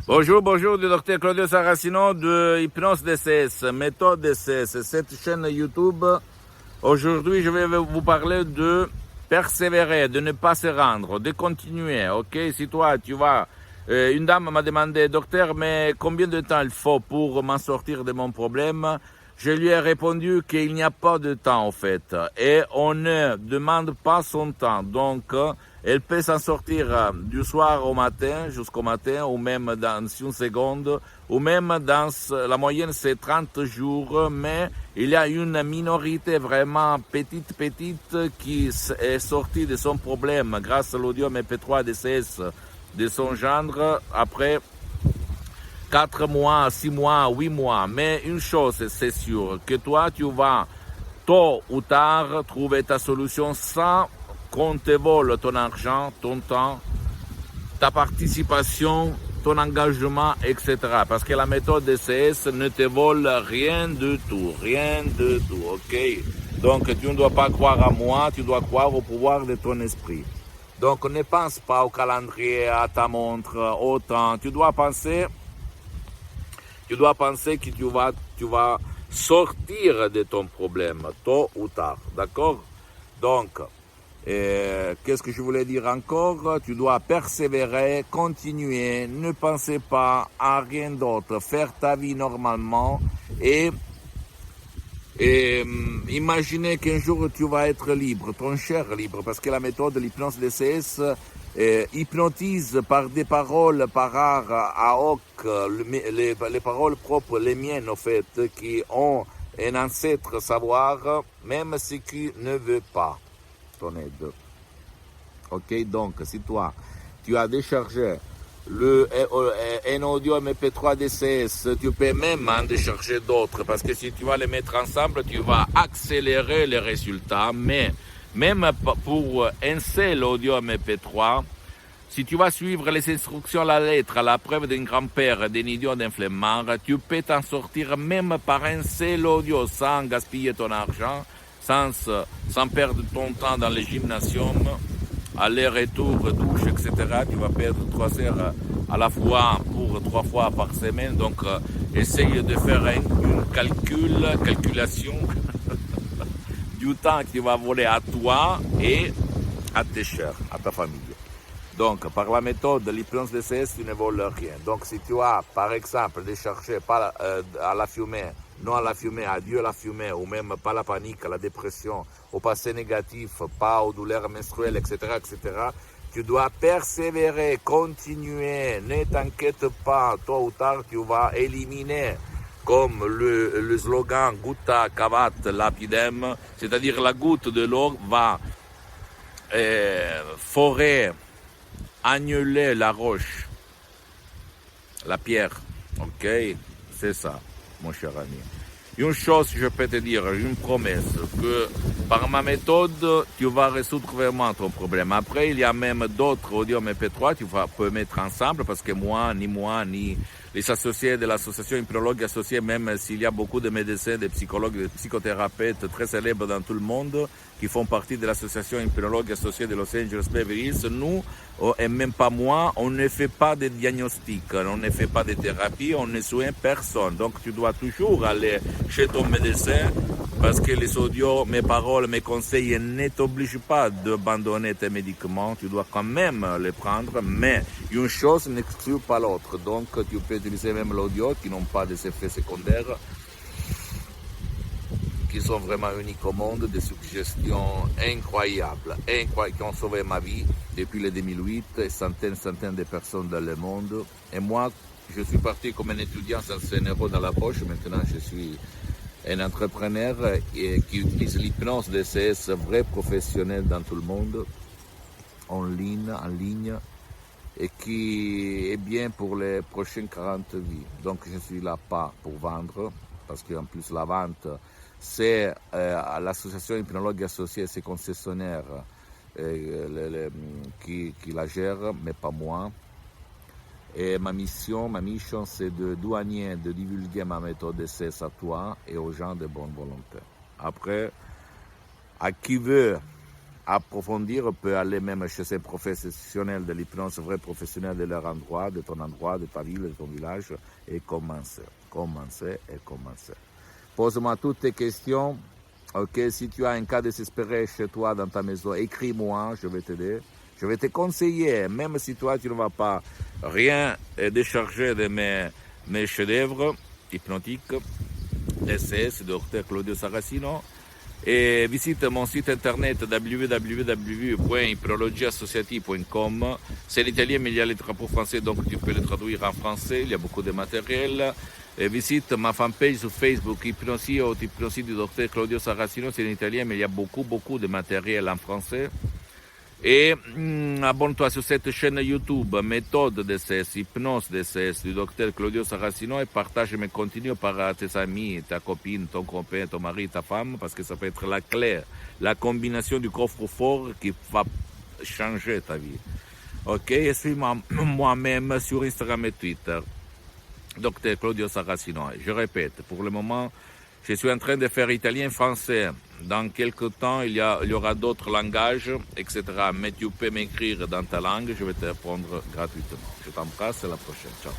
Bonjour, bonjour, du docteur Claudio Saracino de Hypnose DCS, méthode DCS, cette chaîne YouTube. Aujourd'hui, je vais vous parler de persévérer, de ne pas se rendre, de continuer, ok? Si toi, tu vas... une dame m'a demandé, docteur, mais combien de temps il faut pour m'en sortir de mon problème? Je lui ai répondu qu'il n'y a pas de temps, en fait. Et on ne demande pas son temps. Donc, elle peut s'en sortir du soir au matin, jusqu'au matin, ou même dans une seconde, ou même dans, la moyenne c'est 30 jours, mais il y a une minorité vraiment petite qui est sortie de son problème grâce à l'audio MP3 DCS de son gendre après 4 mois, 6 mois, 8 mois. Mais une chose, c'est sûr, que toi, tu vas tôt ou tard trouver ta solution sans qu'on te vole ton argent, ton temps, ta participation, ton engagement, etc. Parce que la méthode DCS ne te vole rien du tout, ok? Donc tu ne dois pas croire à moi, tu dois croire au pouvoir de ton esprit. Donc ne pense pas au calendrier, à ta montre, au temps. Tu dois penser que tu vas sortir de ton problème, tôt ou tard, d'accord? Donc, qu'est-ce que je voulais dire encore? Tu dois persévérer, continuer, ne pensez pas à rien d'autre, faire ta vie normalement et imaginez qu'un jour tu vas être libre, ton cher libre, parce que la méthode de l'hypnose DCS hypnotise par des paroles par art à hoc, les paroles propres, les miennes en fait, qui ont un ancêtre savoir, même ce qui ne veut pas ton aide. Ok, donc si toi, tu as déchargé un audio MP3 DCS, tu peux même en décharger d'autres, parce que si tu vas les mettre ensemble, tu vas accélérer les résultats, mais même pour un seul audio MP3, si tu vas suivre les instructions à la lettre, à la preuve d'un grand-père, d'un idiot, d'un flemmard, tu peux t'en sortir même par un seul audio, sans gaspiller ton argent, sans perdre ton temps dans les gymnasiums, aller-retour, douche, etc. Tu vas perdre 3 heures à la fois pour 3 fois par semaine. Donc, essaye de faire une calculation du temps que tu vas voler à toi et à tes chers, à ta famille. Donc, par la méthode de l'hypnose DCS, tu ne voles rien. Donc, si tu as, par exemple, déchargé pas à la fumée, non à la fumée, adieu à la fumée, ou même pas la panique, la dépression, au passé négatif, pas aux douleurs menstruelles, etc., tu dois persévérer, continuer, ne t'inquiète pas, tôt ou tard, tu vas éliminer, comme le slogan gutta cavat lapidem, c'est-à-dire la goutte de l'eau va forer, annuler la roche, la pierre, ok? C'est ça, mon cher ami. Une chose, je peux te dire, une promesse, que par ma méthode, tu vas résoudre vraiment ton problème. Après, il y a même d'autres audios MP3, tu peux mettre ensemble, parce que moi, ni les associés de l'association Hypnologue associée, même s'il y a beaucoup de médecins, de psychologues, de psychothérapeutes très célèbres dans tout le monde, qui font partie de l'association Hypnologue associée de Los Angeles Beverly Hills, nous, et même pas moi, on ne fait pas de diagnostic, on ne fait pas de thérapie, on ne soigne personne. Donc tu dois toujours aller chez ton médecin, parce que les audios, mes paroles, mes conseils ne t'obligent pas d'abandonner tes médicaments, tu dois quand même les prendre, mais une chose n'exclut pas l'autre. Donc tu peux utiliser même l'audio qui n'ont pas des effets secondaires, qui sont vraiment uniques au monde, des suggestions incroyables, qui ont sauvé ma vie depuis le 2008, et centaines de personnes dans le monde. Et moi, je suis parti comme un étudiant sans 100 € dans la poche, maintenant je suis un entrepreneur qui utilise l'hypnose DCS vrai professionnel dans tout le monde, en ligne, et qui est bien pour les prochaines 40 vies. Donc je suis là pas pour vendre, parce qu'en plus la vente, c'est l'association Hypnologue associée, ses concessionnaires qui la gèrent, mais pas moi. Et ma mission, c'est de douanier, de divulguer ma méthode DCS à toi et aux gens de bonne volonté. Après, à qui veut approfondir peut aller même chez ces professionnels de l'hypnose, vrais professionnels de leur endroit, de ton endroit, de ta ville, de ton village, et commencer. Pose-moi toutes tes questions. Ok, si tu as un cas désespéré chez toi, dans ta maison, écris-moi, je vais t'aider. Je vais te conseiller, même si toi, tu ne vas pas rien décharger de mes chefs-d'œuvre hypnotiques, DCS, Dr Claudio Saracino. Et visite mon site internet www.hypnologieassociative.com. C'est l'italien, mais il y a les drapeaux français, donc tu peux les traduire en français. Il y a beaucoup de matériel. Et visite ma fanpage sur Facebook, Hypnosie du Dr Claudio Saracino. C'est en italien, mais il y a beaucoup de matériel en français. Et abonne-toi sur cette chaîne YouTube, Méthode DCS, Hypnose DCS du Dr Claudio Saracino, et partage mes contenus par tes amis, ta copine, ton copain, ton mari, ta femme, parce que ça peut être la clé, la combinaison du coffre-fort qui va changer ta vie. Ok, et suis-moi moi-même sur Instagram et Twitter, Dr Claudio Saracino. Je répète, pour le moment, je suis en train de faire italien-français. Dans quelques temps, il y aura d'autres langages, etc. Mais tu peux m'écrire dans ta langue, je vais te répondre gratuitement. Je t'embrasse, à la prochaine. Ciao.